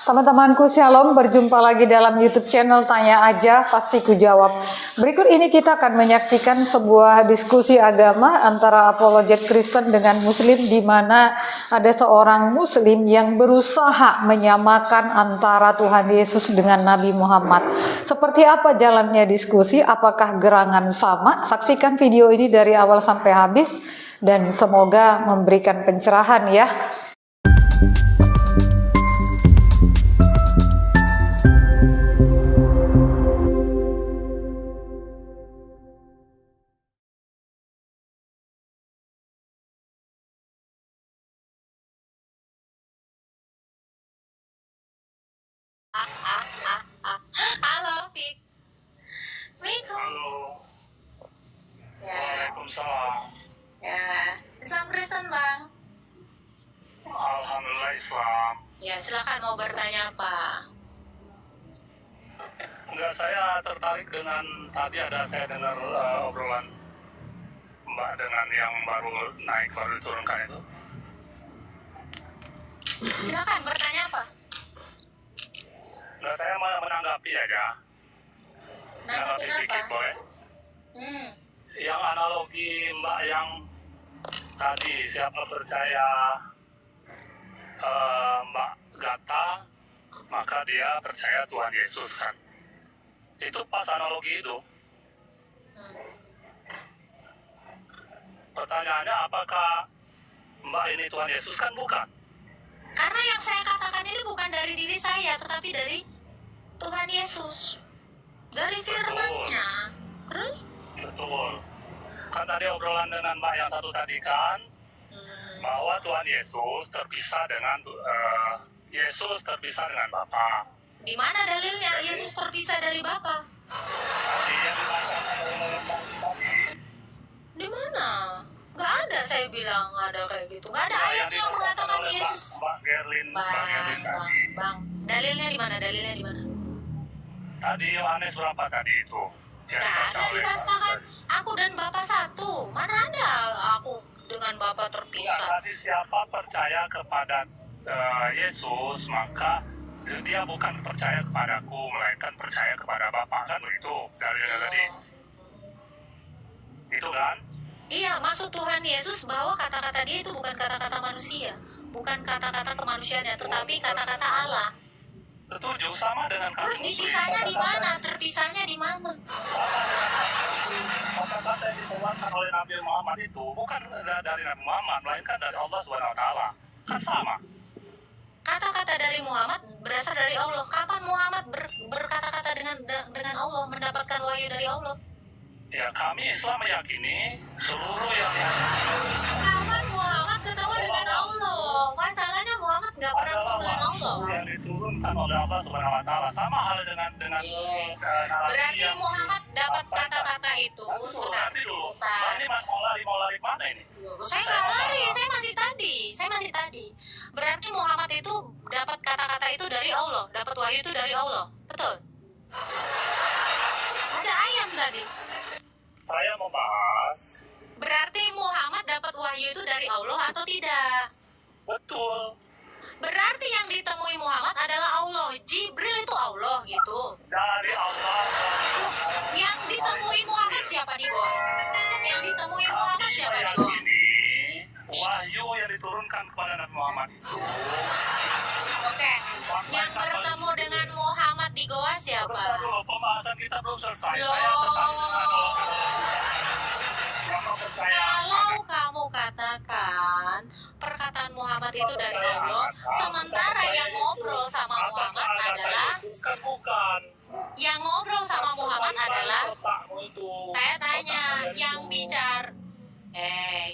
Teman-temanku Shalom, berjumpa lagi dalam YouTube channel Tanya Aja Pasti Ku Jawab. Berikut ini kita akan menyaksikan sebuah diskusi agama antara apologet Kristen dengan Muslim, di mana ada seorang Muslim yang berusaha menyamakan antara Tuhan Yesus dengan Nabi Muhammad. Seperti apa jalannya diskusi? Apakah gerangan sama? Saksikan video ini dari awal sampai habis dan semoga memberikan pencerahan ya. Halo, Fik. Halo. Ya, Waalaikumsalam. ya. Islam Kristen, Bang. Alhamdulillah Islam. Ya, silakan mau bertanya apa? Enggak, saya tertarik dengan tadi saya dengar obrolan Mbak dengan yang baru diturunkan itu. Silakan bertanya apa? Enggak, saya menanggapi aja. Nanggapin sedikit apa? boleh. Yang analogi Mbak yang tadi, siapa percaya Mbak Gata, maka dia percaya Tuhan Yesus kan. Itu pas analogi itu. Pertanyaannya, apakah Mbak ini Tuhan Yesus? Kan bukan. Karena yang saya katakan ini bukan dari diri saya, tetapi dari Tuhan Yesus. Dari firman-Nya. Terus? Betul. Kan tadi obrolan dengan Mbak yang satu tadi kan, bahwa Tuhan Yesus terpisah dengan Bapa. Di mana dalilnya Yesus terpisah dari Bapa? Tadi yang dibacakan oleh Mbak tadi. Di mana? Gak ada, saya bilang ada kayak gitu. Gak ada ayat yang mengatakan Yesus. Mbak Gerlin tadi. Bang. Dalilnya di mana? Dalilnya di mana? Tadi Yohanes berapa tadi itu? Yang Gak dibaca ada oleh dikatakan Mbak. aku dan Bapa satu. Mana ada aku dengan Bapa Enggak, terpisah? tadi siapa percaya kepada Yesus, maka dia bukan percaya kepadaku, melainkan percaya kepada Bapa, kan begitu dalilnya tadi. Itu kan? Iya, maksud Tuhan Yesus bahwa kata-kata dia itu bukan kata-kata manusia, bukan kata-kata kemanusiaannya, tetapi kata-kata Allah. Setuju, sama dengan Terus kasus dipisahnya di mana? Terpisahnya di mana? kata-kata yang dikeluarkan oleh Nabi Muhammad itu bukan dari Nabi Muhammad, melainkan dari Allah Subhanahu Wa Taala. Kan sama. Kata-kata dari Muhammad berasal dari Allah. Kapan Muhammad berkata-kata dengan Allah, mendapatkan wahyu dari Allah? Ya, kami Islam meyakini seluruh yang Kapan Muhammad ketemu dengan Allah? Masalahnya Muhammad nggak pernah ketemu dengan Allah. yang diturunkan oleh Allah Subhanahu Wa Taala, sama hal dengan narasi Berarti yang Muhammad dapat kata-kata itu. Sebentar. Ini mau lari mana ini? Saya nggak lari, saya masih tadi. Berarti Muhammad itu dapat kata-kata itu dari Allah, dapat wahyu itu dari Allah, betul? Ada ayam tadi. Saya membahas. Berarti Muhammad dapat wahyu itu dari Allah atau tidak? Betul. Berarti yang ditemui Muhammad adalah Allah. Jibril itu Allah gitu. Dari Allah. Yang ditemui Muhammad siapa di bawah? Yang ditemui Muhammad siapa di bawah? Ini wahyu yang diturunkan kepada Nabi Muhammad itu. Oke. Yang bertemu dengan Muhammad di goa siapa? Bentar dulu, pembahasan kita belum selesai. Loh. Saya tertarik dengan yang percaya. Kalau kamu katakan perkataan Muhammad itu dari Allah, sementara yang ngobrol sama Muhammad adalah Kan bukan. saya tanya yang bicara.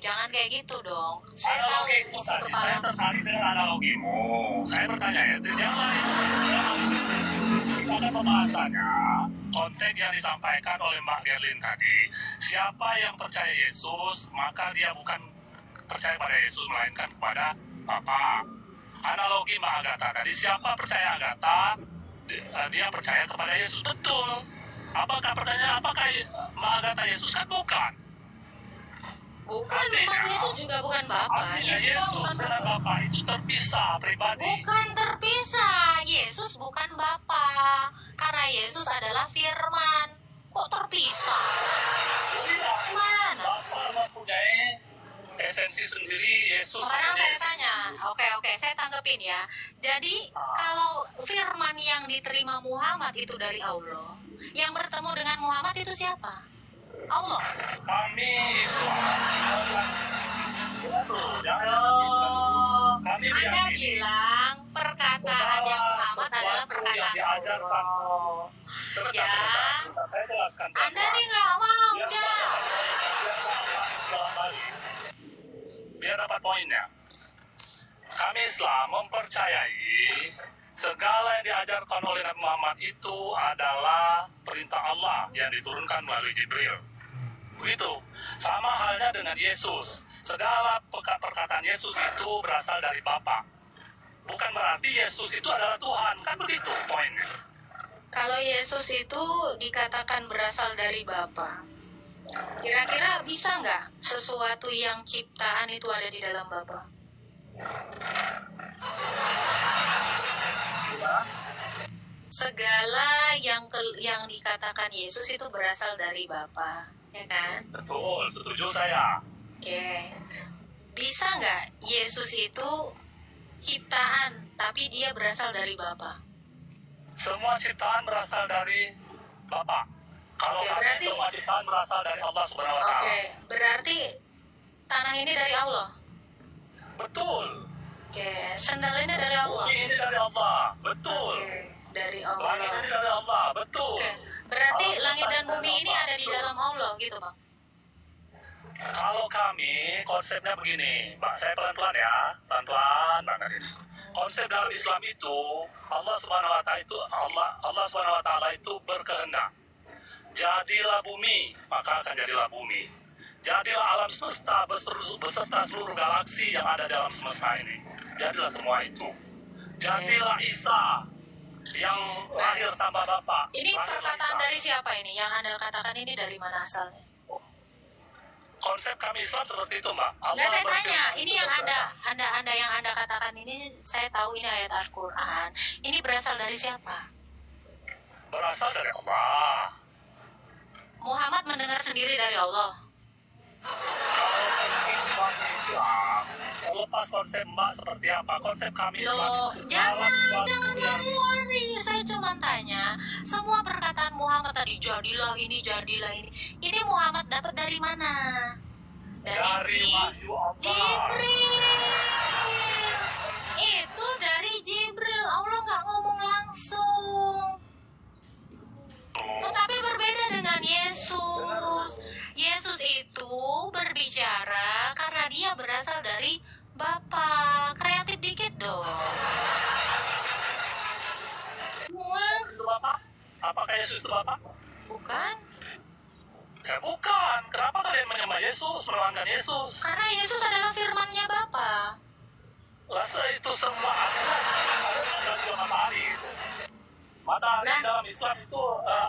Jangan kayak gitu dong. Saya tahu isi Saya kepala. tertarik dengan analogimu. Saya bertanya ya, pada pembahasannya, konteks yang disampaikan oleh Mbak Gerlin tadi, siapa yang percaya Yesus, maka dia bukan percaya pada Yesus, melainkan kepada Bapa. Analogi Mbak Agatha tadi, siapa percaya Agatha, dia percaya kepada Yesus. Betul. Apakah Mbak Agatha Yesus? Kan bukan. Bukan, memang Yesus juga bukan Bapa. Artinya Yesus juga Yesus bukan dan Bapa. Bapa itu terpisah pribadi. Bukan terpisah. Yesus Yesus adalah firman. Kok terpisah? Mana? Bapa mempunyai esensi sendiri, Yesus Sekarang saya mempunyai tanya, oke, saya tanggepin ya. Jadi kalau firman yang diterima Muhammad itu dari Allah, yang bertemu dengan Muhammad itu siapa? Allah. kami Islam. Jangan Oh, kami Anda meyakini bilang perkataan yang Muhammad adalah sesuatu yang perkataan diajarkan. Allah. Sebentar, Ya. sebentar. Saya jelaskan Anda pelan-pelan. nih nggak mau, Biar Ja. Biar dapat poinnya. Kami Islam mempercayai segala yang diajarkan oleh Nabi Muhammad itu adalah perintah Allah yang diturunkan melalui Jibril. Begitu. Sama halnya dengan Yesus. Segala perkataan Yesus itu berasal dari Bapa. Bukan berarti Yesus itu adalah Tuhan. Kan begitu poinnya. Kalau Yesus itu dikatakan berasal dari Bapa, kira-kira bisa nggak sesuatu yang ciptaan itu ada di dalam Bapa? Segala yang dikatakan Yesus itu berasal dari Bapa, ya kan? Betul, setuju saya. Oke. Bisa nggak Yesus itu ciptaan, tapi dia berasal dari Bapa? Semua ciptaan berasal dari Bapa. Kalau Oke, kami berarti- semua ciptaan berasal dari Allah Subhanahu wa taala. Oke, berarti tanah ini dari Allah. Betul. Oke, sendal ini dari Allah. Bumi ini dari Allah. Betul. Oke, dari Langit Allah. ini dari Allah. Betul. Oke, berarti Kalau langit dan selesai bumi dari ini Allah. ada di Betul. dalam Allah gitu, Bang. Kalau kami konsepnya begini, Mbak, saya pelan-pelan ya, pelan-pelan banget ini. Konsep dalam Islam itu Allah Subhanahu wa taala itu berkehendak. Jadilah bumi, maka akan jadilah bumi. Jadilah alam semesta beserta seluruh galaksi yang ada dalam semesta ini. Jadilah semua itu. Jadilah Isa yang lahir tanpa Bapa. Ini Lahirlah perkataan Isa. dari siapa ini? Yang Anda katakan ini dari mana asalnya? Konsep kami Islam seperti itu, Mbak. Allah Enggak, saya tanya. berfirman, Ini yang Anda yang Anda katakan ini, saya tahu ini ayat Al-Qur'an. Ini berasal dari siapa? berasal dari Allah. Muhammad mendengar sendiri dari Allah. Islam lepas konsep Mbak seperti apa? Konsep kami Islam Loh, itu jangan segala sesuatu yang lari-lari. Saya cuma tanya, semua perkataan Muhammad tadi, jadilah ini. Ini Muhammad dapat dari mana? dari wahyu Allah. Jibril. Itu dari Jibril. Allah nggak ngomong langsung. Tetapi berbeda dengan Yesus. Yesus itu berbicara karena dia berasal dari Bapa. Kreatif dikit dong. Itu Bapak? Apakah Yesus itu Bapak? Bukan? Ya bukan. Kenapa kalian menyembah Yesus, menawankan Yesus? Karena Yesus adalah firman-Nya Bapa. Rasa itu semua ada juga matahari itu. Matahari Nah. dalam Islam itu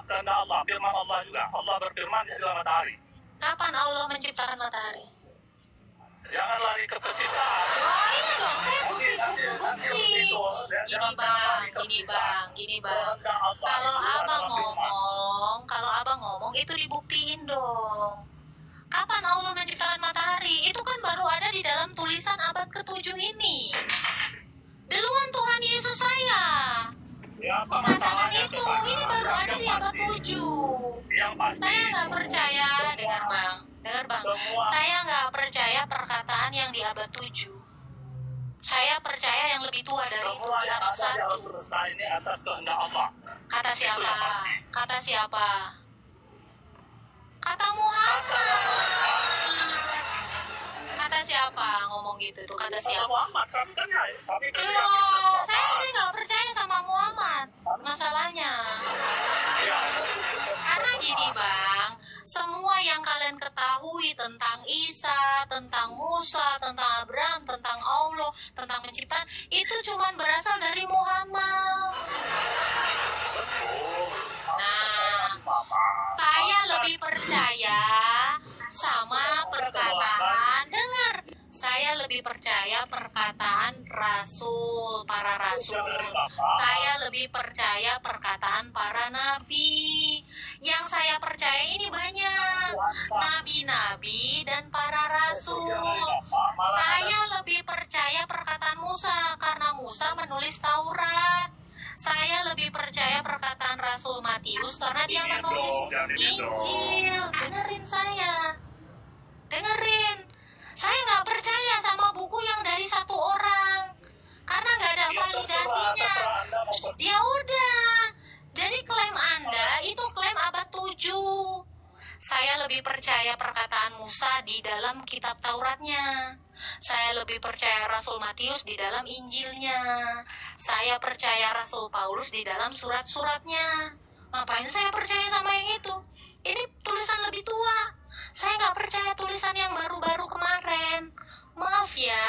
kehendak Allah, firman Allah juga. Allah berfirman jadilah matahari. Kapan Allah menciptakan matahari? Jangan lari ke penciptaan. Oh ini dong, saya bukti. Gini bang. Kalau abang ngomong itu dibuktiin dong. Kapan Allah menciptakan matahari? Itu kan baru ada di dalam tulisan abad ke-7 ini. Duluan Tuhan Yesus saya Ya, apa mengatakan masalahnya itu. kepada Ini baru yang ada di abad pasti? 7. Yang pasti. Saya nggak percaya, dengar bang. Semua. Saya nggak percaya perkataan yang di abad 7. Saya percaya yang lebih tua dari itu Semua di yang abad ada di alam 1. semesta ini atas kehendak Allah. Kata siapa? yang pasti. Kata siapa? Kata Muhammad. Kata siapa ngomong gitu itu? Kata Kata siapa? Muhammad, kami kan ya, kami kan yakin Loh, sama saya Muhammad. sih nggak percaya sama Muhammad. Masalahnya. Ya. Karena gini bang, semua yang kalian ketahui tentang Isa, tentang Musa, tentang Abraham, tentang Allah, tentang penciptaan, itu cuman berasal dari Muhammad. Betul. Nah, Mama. saya lebih percaya sama perkataan, dengar, saya lebih percaya perkataan Rasul, para Rasul. Saya lebih lebih percaya perkataan para nabi. Yang saya percaya ini banyak, nabi-nabi dan para rasul. Saya lebih percaya perkataan Musa karena Musa menulis Taurat. Saya lebih percaya perkataan Rasul Matius karena dia menulis Injil. Dengerin saya, dengerin. Saya nggak percaya sama buku yang dari satu orang karena nggak ada validasinya. Ya udah, jadi klaim Anda itu klaim abad 7. Saya lebih percaya perkataan Musa di dalam kitab Tauratnya. Saya lebih percaya Rasul Matius di dalam Injilnya. Saya percaya Rasul Paulus di dalam surat-suratnya. Ngapain saya percaya sama yang itu? Ini tulisan lebih tua. Saya nggak percaya tulisan yang baru-baru kemarin. Maaf ya.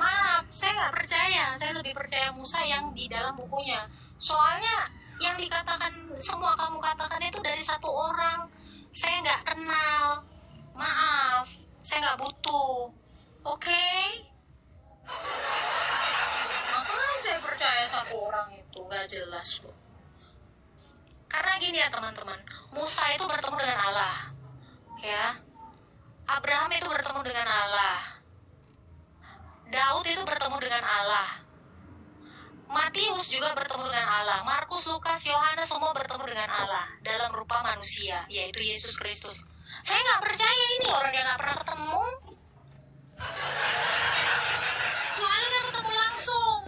Maaf, saya nggak percaya. Saya lebih percaya Musa yang di dalam bukunya. Soalnya yang dikatakan, semua kamu katakan itu dari satu orang. Saya nggak kenal. Maaf, saya nggak butuh. Oke? Makanya saya percaya satu orang itu nggak jelas kok. Karena gini ya teman-teman, Musa itu bertemu dengan Allah, ya. Abraham itu bertemu dengan Allah. Daud itu bertemu dengan Allah. Matius juga bertemu dengan Allah. Markus, Lukas, Yohanes semua bertemu dengan Allah dalam rupa manusia, yaitu Yesus Kristus. Saya nggak percaya ini orang yang nggak pernah ketemu. Soalnya nggak ketemu langsung,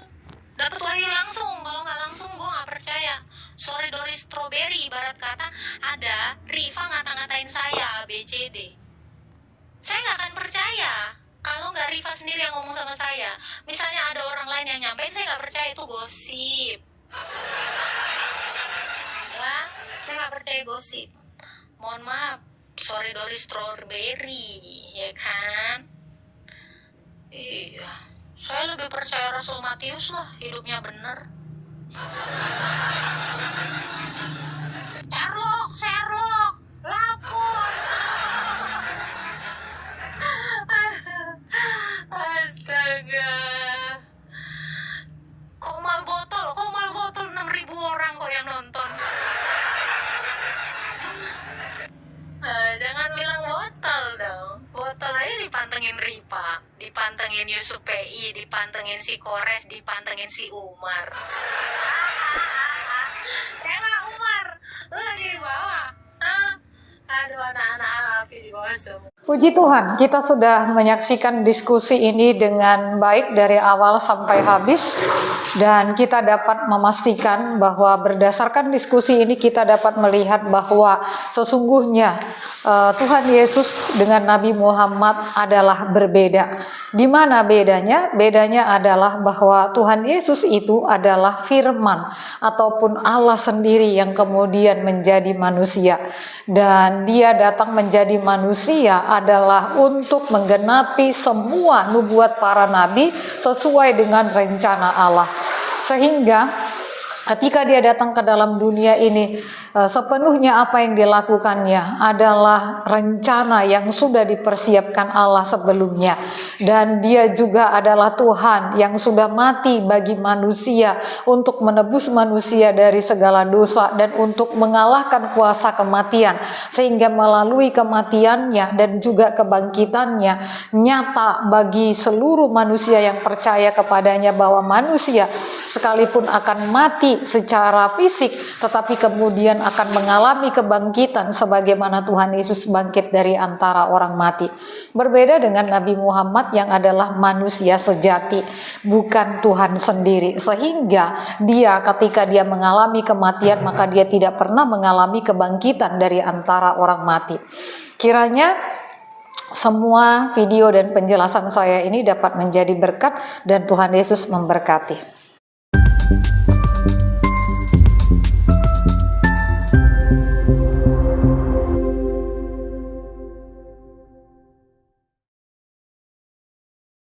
dapat wahyu langsung. Kalau nggak langsung, gue nggak percaya. Sorry Doris Strawberry, ibarat kata ada Riva ngata-ngatain saya ABCD. Saya nggak akan percaya kalau nggak Riva sendiri yang ngomong sama saya. Misalnya ada orang lain yang nyampein, saya nggak percaya itu gosip. Wah, saya nggak percaya gosip. Mohon maaf, sorry Doris Strawberry, ya kan? Iya, saya lebih percaya Rasul Matius lah, hidupnya bener. Sherlock, lapor. Astaga. Kok mal botol 6.000 orang kok yang nonton. Jangan bilang botol dong. Botol aja dipantengin Ripa, dipantengin Yusuf PI, dipantengin si Kores, dipantengin si Umar. Emang Umar, lu lagi di bawah. Aduh, anak-anak api di bawah semua. Puji Tuhan, kita sudah menyaksikan diskusi ini dengan baik dari awal sampai habis, dan kita dapat memastikan bahwa berdasarkan diskusi ini kita dapat melihat bahwa sesungguhnya Tuhan Yesus dengan Nabi Muhammad adalah berbeda. Di mana bedanya? Bedanya adalah bahwa Tuhan Yesus itu adalah firman ataupun Allah sendiri yang kemudian menjadi manusia, dan dia datang menjadi manusia adalah untuk menggenapi semua nubuat para nabi sesuai dengan rencana Allah. Sehingga ketika dia datang ke dalam dunia ini, sepenuhnya apa yang dilakukannya adalah rencana yang sudah dipersiapkan Allah sebelumnya. Dan dia juga adalah Tuhan yang sudah mati bagi manusia untuk menebus manusia dari segala dosa dan untuk mengalahkan kuasa kematian. Sehingga melalui kematiannya dan juga kebangkitannya nyata bagi seluruh manusia yang percaya kepadanya bahwa manusia sekalipun akan mati secara fisik tetapi kemudian akan mengalami kebangkitan sebagaimana Tuhan Yesus bangkit dari antara orang mati. Berbeda dengan Nabi Muhammad yang adalah manusia sejati, bukan Tuhan sendiri. Sehingga dia ketika dia mengalami kematian maka dia tidak pernah mengalami kebangkitan dari antara orang mati. Kiranya semua video dan penjelasan saya ini dapat menjadi berkat dan Tuhan Yesus memberkati.